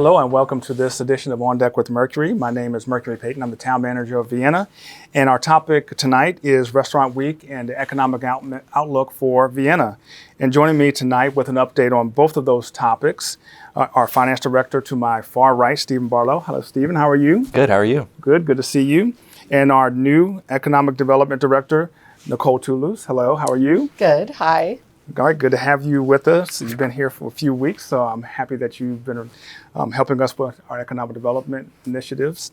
Hello and welcome to this edition of On Deck with Mercury. My name is Mercury Payton. I'm the Town Manager of Vienna. And our topic tonight is Restaurant Week and the economic outlook for Vienna. And joining me tonight with an update on both of those topics, our Finance Director to my far right, Stephen Barlow. Hello, Stephen. How are you? Good. How are you? Good to see you. And our new Economic Development Director, Nicole Toulouse. Hello, how are you? Good. Hi. All right, good to have you with us. You've been here for a few weeks, so I'm happy that you've been helping us with our economic development initiatives.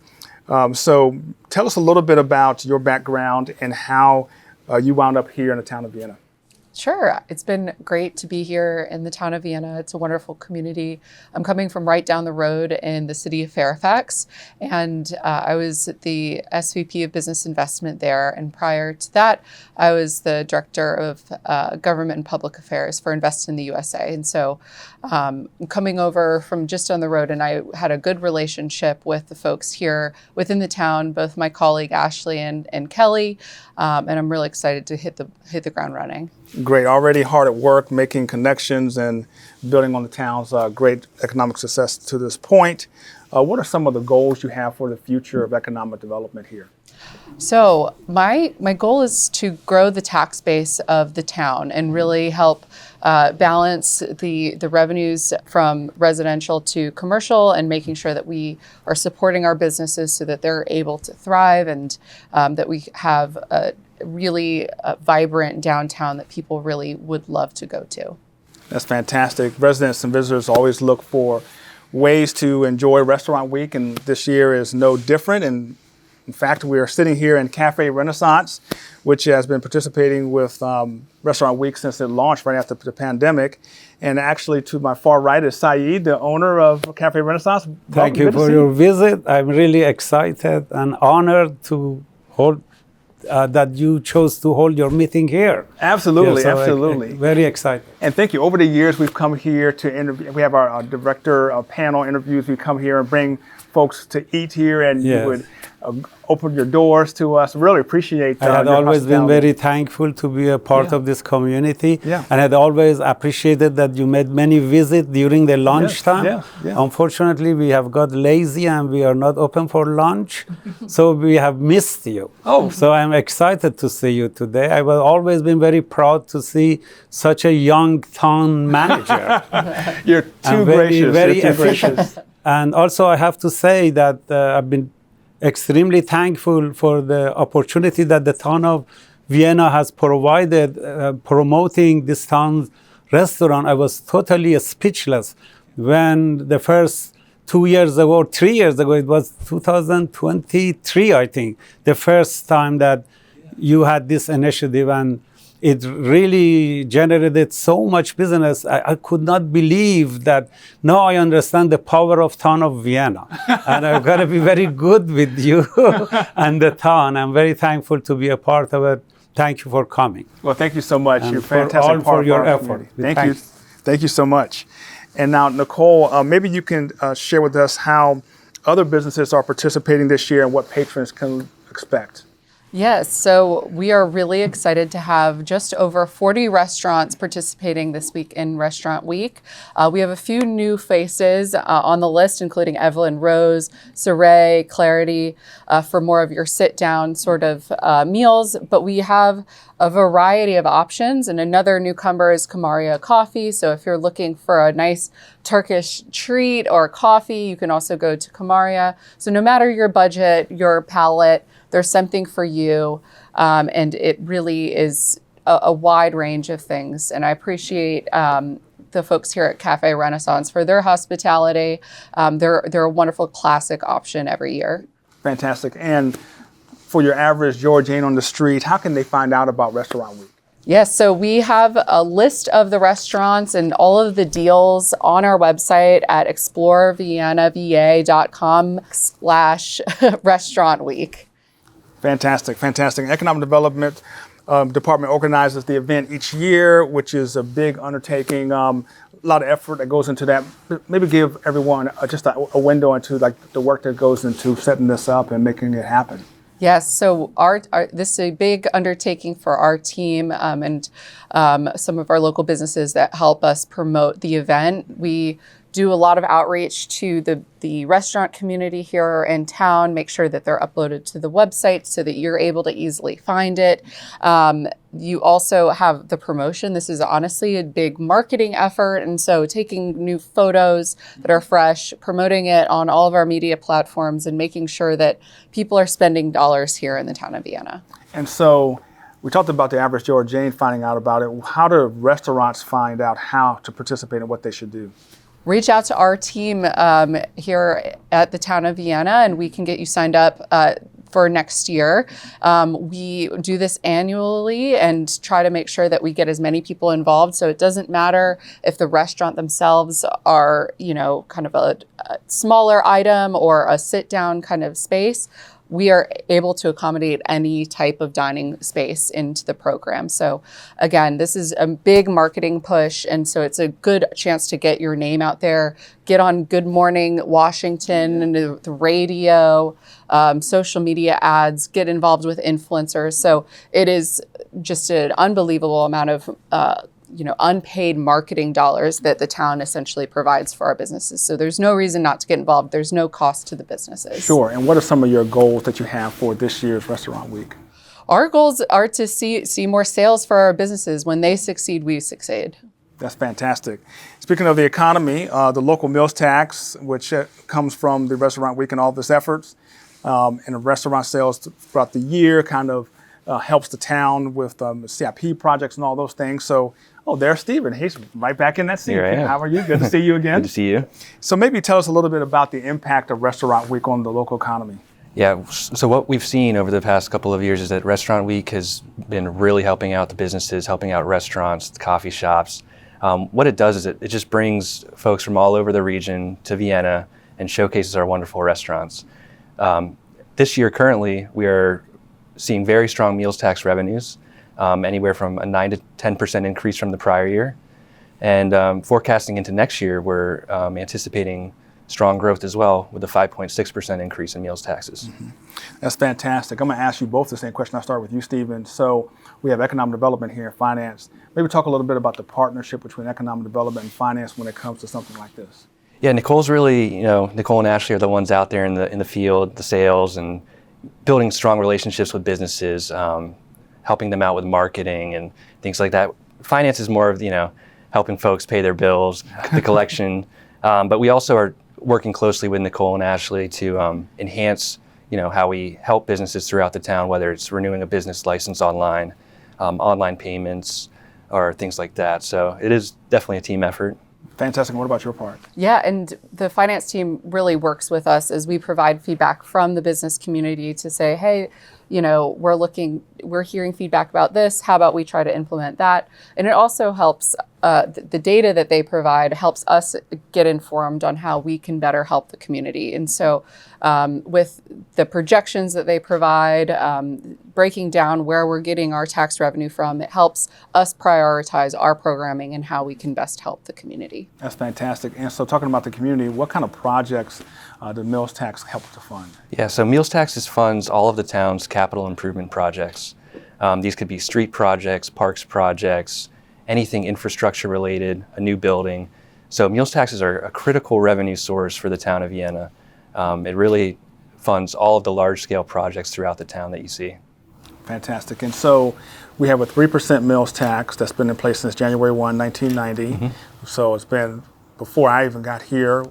So tell us a little bit about your background and how you wound up here in the town of Vienna. Sure. It's been great to be here in the town of Vienna. It's a wonderful community. I'm coming from right down the road in the city of Fairfax, and I was the SVP of Business Investment there. And prior to that, I was the Director of Government and Public Affairs for Invest in the USA. And so I'm coming over from just down the road, and I had a good relationship with the folks here within the town, both my colleague Ashley and Kelly, and I'm really excited to hit the ground running. Great. Already hard at work, making connections and building on the town's great economic success to this point. What are some of the goals you have for the future of economic development here? So my goal is to grow the tax base of the town and really help balance the revenues from residential to commercial, and making sure that we are supporting our businesses so that they're able to thrive, and that we have a really vibrant downtown that people really would love to go to. That's fantastic. Residents and visitors always look for ways to enjoy Restaurant Week, and this year is no different. And in fact, we are sitting here in Cafe Renaissance, which has been participating with Restaurant Week since it launched right after the pandemic. And actually, to my far right is Saeed, the owner of Cafe Renaissance. Thank you for your visit. I'm really excited and honored to hold that you chose to hold your meeting here. Absolutely, yeah, so absolutely. Very excited. And thank you. Over the years, we've come here to interview. We have our director panel interviews. We come here and bring folks to eat here, and you would open your doors to us. Really appreciate I had always been very thankful to be a part of this community, and had always appreciated that you made many visits during the lunchtime. Unfortunately, we have got lazy and we are not open for lunch, so we have missed you. So I'm excited to see you today. I've always been very proud to see such a young town manager. You're too gracious. Very efficient. And also, I have to say that I've been extremely thankful for the opportunity that the town of Vienna has provided promoting this town's restaurant. I was totally speechless when the first 2 years ago, or 3 years ago, it was 2023, I think, the first time that you had this initiative, and it really generated so much business. I could not believe that. Now I understand the power of town of Vienna. And I'm going to be very good with you and the town. I'm very thankful to be a part of it. Thank you for coming. Well, thank you so much. And you're fantastic for your effort. Thank you. Thank you so much. And now, Nicole, maybe you can share with us how other businesses are participating this year and what patrons can expect. Yes, so we are really excited to have just over 40 restaurants participating this week in Restaurant Week. We have a few new faces on the list, including Evelyn Rose, Saray, Clarity, for more of your sit-down sort of meals. But we have a variety of options, and another newcomer is Kamaria Coffee. So if you're looking for a nice Turkish treat or coffee, you can also go to Kamaria. So no matter your budget, your palate, there's something for you, and it really is a wide range of things. And I appreciate the folks here at Cafe Renaissance for their hospitality. They're a wonderful classic option every year. Fantastic. And for your average Georgian on the street, how can they find out about Restaurant Week? Yes, so we have a list of the restaurants and all of the deals on our website at exploreviennava.com/restaurant week. Fantastic, fantastic. Economic Development Department organizes the event each year, which is a big undertaking. A lot of effort that goes into that. Maybe give everyone just a window into like the work that goes into setting this up and making it happen. Yes, so this is a big undertaking for our team and some of our local businesses that help us promote the event. We do a lot of outreach to the restaurant community here in town, make sure that they're uploaded to the website so that you're able to easily find it. You also have the promotion. This is honestly a big marketing effort. And so taking new photos that are fresh, promoting it on all of our media platforms, and making sure that people are spending dollars here in the town of Vienna. And so we talked about the average Joe or Jane finding out about it. How do restaurants find out how to participate and what they should do? Reach out to our team here at the town of Vienna, and we can get you signed up for next year. We do this annually and try to make sure that we get as many people involved. So it doesn't matter if the restaurant themselves are, kind of a smaller item or a sit-down kind of space. We are able to accommodate any type of dining space into the program. So again, this is a big marketing push, and so it's a good chance to get your name out there, get on Good Morning Washington, and the radio, social media ads, get involved with influencers. So it is just an unbelievable amount of unpaid marketing dollars that the town essentially provides for our businesses. So there's no reason not to get involved. There's no cost to the businesses. Sure. And what are some of your goals that you have for this year's Restaurant Week? Our goals are to see more sales for our businesses. When they succeed, we succeed. That's fantastic. Speaking of the economy, the local meals tax, which comes from the Restaurant Week and all of its efforts, and the restaurant sales throughout the year kind of helps the town with CIP projects and all those things. So, there's Stephen. He's right back in that seat. Here I am. How are you? Good to see you again. Good to see you. So maybe tell us a little bit about the impact of Restaurant Week on the local economy. Yeah, so what we've seen over the past couple of years is that Restaurant Week has been really helping out the businesses, helping out restaurants, the coffee shops. What it does is it just brings folks from all over the region to Vienna and showcases our wonderful restaurants. This year, currently, we are seeing very strong meals tax revenues, anywhere from a 9 to 10% increase from the prior year. And forecasting into next year, we're anticipating strong growth as well, with a 5.6% increase in meals taxes. Mm-hmm. That's fantastic. I'm going to ask you both the same question. I'll start with you, Stephen. So we have economic development here, finance. Maybe talk a little bit about the partnership between economic development and finance when it comes to something like this. Yeah, Nicole's really, Nicole and Ashley are the ones out there in the field, the sales, and building strong relationships with businesses, helping them out with marketing and things like that. Finance is more of, helping folks pay their bills, the collection. But we also are working closely with Nicole and Ashley to enhance, how we help businesses throughout the town, whether it's renewing a business license online, online payments, or things like that. So it is definitely a team effort. Fantastic. What about your part? Yeah, and the finance team really works with us as we provide feedback from the business community to say, hey, we're hearing feedback about this. How about we try to implement that? And it also helps, the data that they provide helps us get informed on how we can better help the community. And so with the projections that they provide, breaking down where we're getting our tax revenue from, it helps us prioritize our programming and how we can best help the community. That's fantastic. And so talking about the community, what kind of projects does meals tax help to fund? Yeah, so meals taxes funds all of the town's capital improvement projects. These could be street projects, parks projects, anything infrastructure related, a new building. So meals taxes are a critical revenue source for the town of Vienna. It really funds all of the large scale projects throughout the town that you see. Fantastic. And so we have a 3% meals tax that's been in place since January 1, 1990. Mm-hmm. So it's been, before I even got here,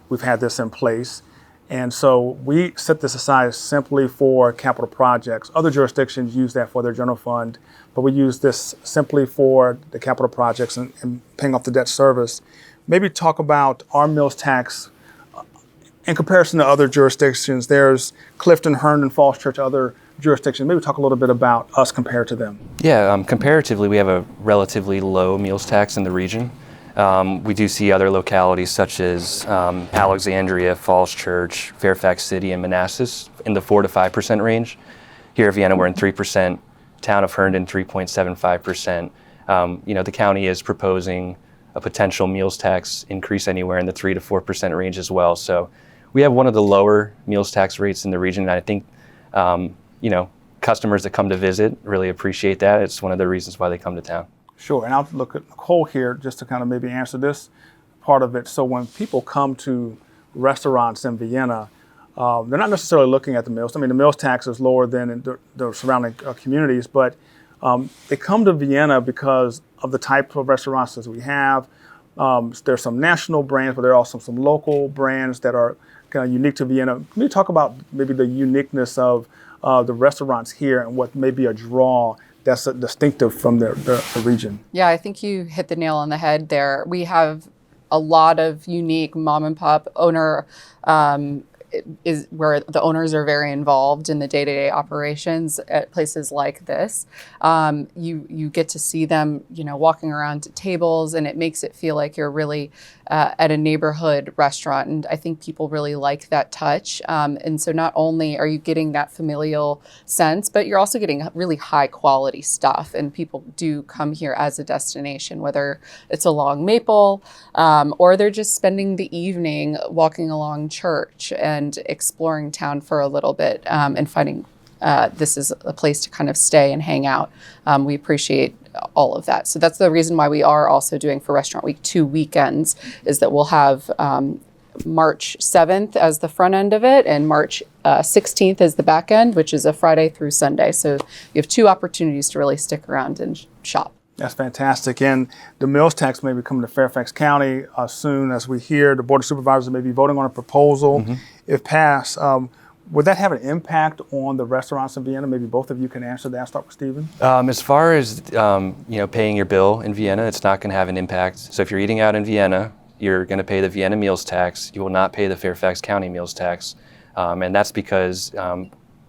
we've had this in place. And so we set this aside simply for capital projects. Other jurisdictions use that for their general fund, but we use this simply for the capital projects and paying off the debt service. Maybe talk about our meals tax in comparison to other jurisdictions. There's Clifton, Herndon, Falls Church, other jurisdictions. Maybe talk a little bit about us compared to them. Yeah, comparatively, we have a relatively low meals tax in the region. We do see other localities such as Alexandria, Falls Church, Fairfax City, and Manassas in the 4 to 5% range. Here at Vienna, we're in 3%. Town of Herndon, 3.75%. The county is proposing a potential meals tax increase anywhere in the 3 to 4% range as well. So we have one of the lower meals tax rates in the region, and I think customers that come to visit really appreciate that. It's one of the reasons why they come to town. Sure, and I'll look at Nicole here just to kind of maybe answer this. part of it. So when people come to restaurants in Vienna, they're not necessarily looking at the meals. I mean, the meals tax is lower than in the surrounding communities, but they come to Vienna because of the type of restaurants that we have. There's some national brands, but there are also some local brands that are kind of unique to Vienna. Can you talk about maybe the uniqueness of the restaurants here and what may be a draw that's distinctive from the region? Yeah, I think you hit the nail on the head there. We have a lot of unique mom and pop owner is where the owners are very involved in the day-to-day operations at places like this. You get to see them, walking around to tables, and it makes it feel like you're really at a neighborhood restaurant. And I think people really like that touch. And so not only are you getting that familial sense, but you're also getting really high quality stuff. And people do come here as a destination, whether it's along Maple or they're just spending the evening walking along Church and exploring town for a little bit and finding this is a place to kind of stay and hang out. We appreciate all of that. So that's the reason why we are also doing for Restaurant Week 2 weekends, is that we'll have March 7th as the front end of it and March 16th as the back end, which is a Friday through Sunday. So you have 2 opportunities to really stick around and shop. That's fantastic. And the meals tax may be coming to Fairfax County soon, as we hear the Board of Supervisors may be voting on a proposal. If passed. Would that have an impact on the restaurants in Vienna? Maybe both of you can answer that. I'll start with Stephen. As far as paying your bill in Vienna, it's not going to have an impact. So if you're eating out in Vienna, you're going to pay the Vienna meals tax. You will not pay the Fairfax County meals tax. And that's because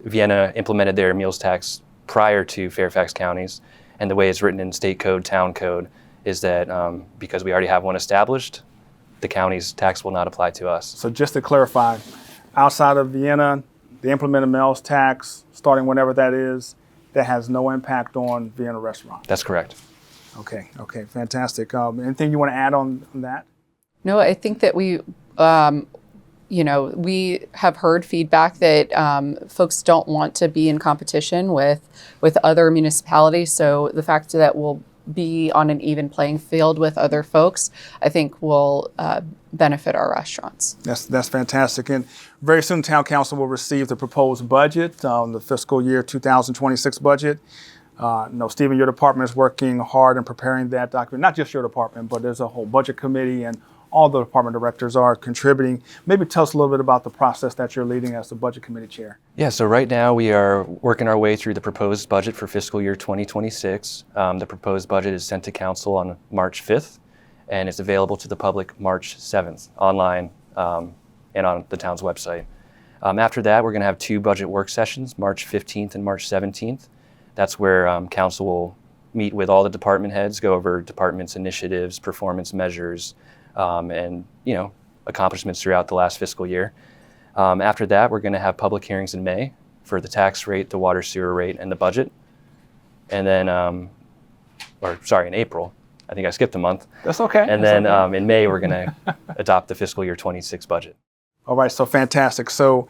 Vienna implemented their meals tax prior to Fairfax County's. And the way it's written in state code, town code, is that because we already have one established, the county's tax will not apply to us. So just to clarify, outside of Vienna, the implemented meals tax, starting whenever that is, that has no impact on Vienna Restaurant. That's correct. Okay, fantastic. Anything you want to add on that? No, I think that we have heard feedback that folks don't want to be in competition with other municipalities. So the fact that we'll be on an even playing field with other folks, I think will benefit our restaurants. That's fantastic. And very soon, Town Council will receive the proposed budget, the fiscal year 2026 budget. Stephen, your department is working hard in preparing that document. Not just your department, but there's a whole budget committee and all the department directors are contributing. Maybe tell us a little bit about the process that you're leading as the budget committee chair. Yeah, so right now we are working our way through the proposed budget for fiscal year 2026. The proposed budget is sent to council on March 5th, and it's available to the public March 7th online and on the town's website. After that, we're going to have 2 budget work sessions, March 15th and March 17th. That's where council will meet with all the department heads, go over departments' initiatives, performance measures, and accomplishments throughout the last fiscal year. After that, we're going to have public hearings in May for the tax rate, the water sewer rate, and the budget. And then, in April. I think I skipped a month. That's okay. And then in May, we're going to adopt the fiscal year 26 budget. All right, so fantastic. So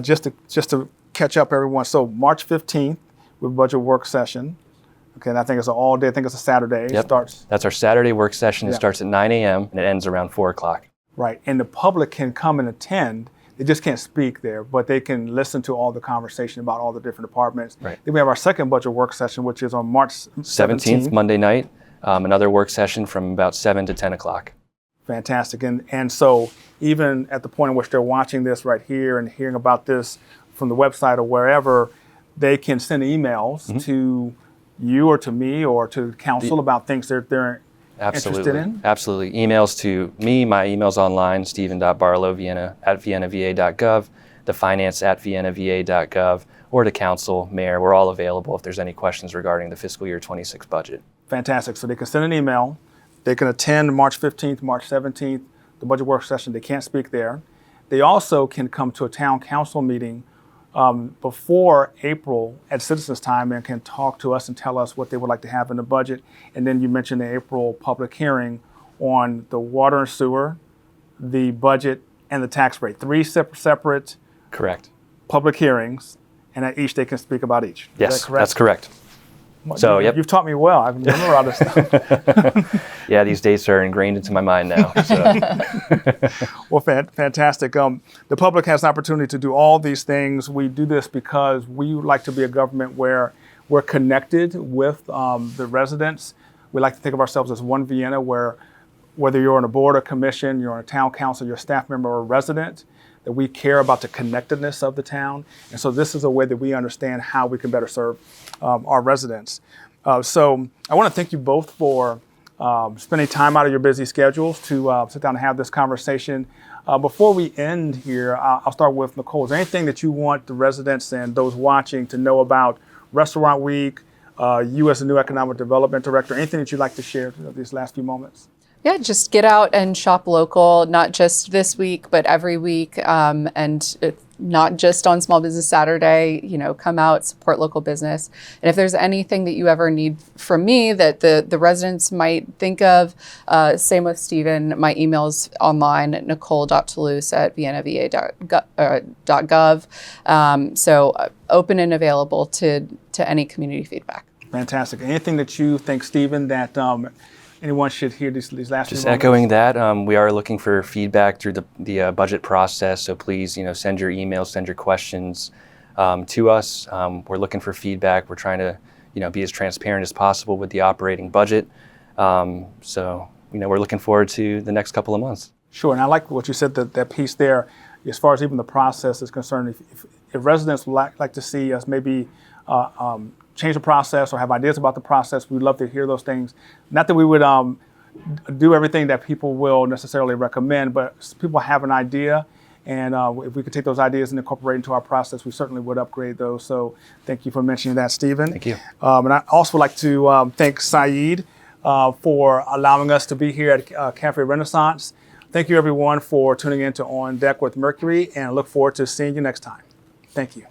just to catch up, everyone. So March 15th, with budget work session. Okay, and I think it's an all day. I think it's a Saturday. Yep. That's our Saturday work session. It starts at 9 a.m. and it ends around 4 o'clock. Right, and the public can come and attend. They just can't speak there, but they can listen to all the conversation about all the different departments. Right. Then we have our second budget work session, which is on March 17th. Monday night. Another work session from about 7 to 10 o'clock. Fantastic. And so even at the point in which they're watching this right here and hearing about this from the website or wherever, they can send emails to you or to me or to council about things that they're interested in? Absolutely. Emails to me. My email's online, stephen.barlow@viennava.gov, the finance@viennava.gov, or to council, mayor. We're all available if there's any questions regarding the fiscal year 26 budget. Fantastic. So they can send an email. They can attend March 15th, March 17th, the budget work session. They can't speak there. They also can come to a town council meeting before April at Citizens Time and can talk to us and tell us what they would like to have in the budget. And then you mentioned the April public hearing on the water and sewer, the budget, and the tax rate. 3 separate Correct. public hearings, and at each they can speak about each. Is Yes, that correct? that's correct. So, yep. You've taught me well. I remember all this stuff. Yeah, these dates are ingrained into my mind now. So. Well, fantastic. The public has an opportunity to do all these things. We do this because we like to be a government where we're connected with the residents. We like to think of ourselves as one Vienna, where whether you're on a board or commission, you're on a town council, you're a staff member or a resident, that we care about the connectedness of the town. And so this is a way that we understand how we can better serve our residents. So I want to thank you both for spending time out of your busy schedules to sit down and have this conversation. Before we end here, I'll start with Nicole. Is there anything that you want the residents and those watching to know about Restaurant Week, you as the new Economic Development Director, anything that you'd like to share these last few moments? Yeah, just get out and shop local, not just this week, but every week, and not just on Small Business Saturday. Come out, support local business. And if there's anything that you ever need from me that the residents might think of, same with Stephen. My email's online at nicole.toulouse@viennava.gov. So open and available to any community feedback. Fantastic. Anything that you think, Stephen, that anyone should hear these last Just few moments? echoing that, we are looking for feedback through the budget process. So please, send your emails, send your questions to us. We're looking for feedback. We're trying to, be as transparent as possible with the operating budget. So we're looking forward to the next couple of months. Sure, and I like what you said, that piece there, as far as even the process is concerned. If residents would like to see us maybe change the process or have ideas about the process, we'd love to hear those things. Not that we would do everything that people will necessarily recommend, but people have an idea, and if we could take those ideas and incorporate into our process, we certainly would upgrade those. So thank you for mentioning that, Stephen. Thank you. And I also like to thank Saeed for allowing us to be here at Cafe Renaissance. Thank you, everyone, for tuning in to On Deck with Mercury, and I look forward to seeing you next time. Thank you.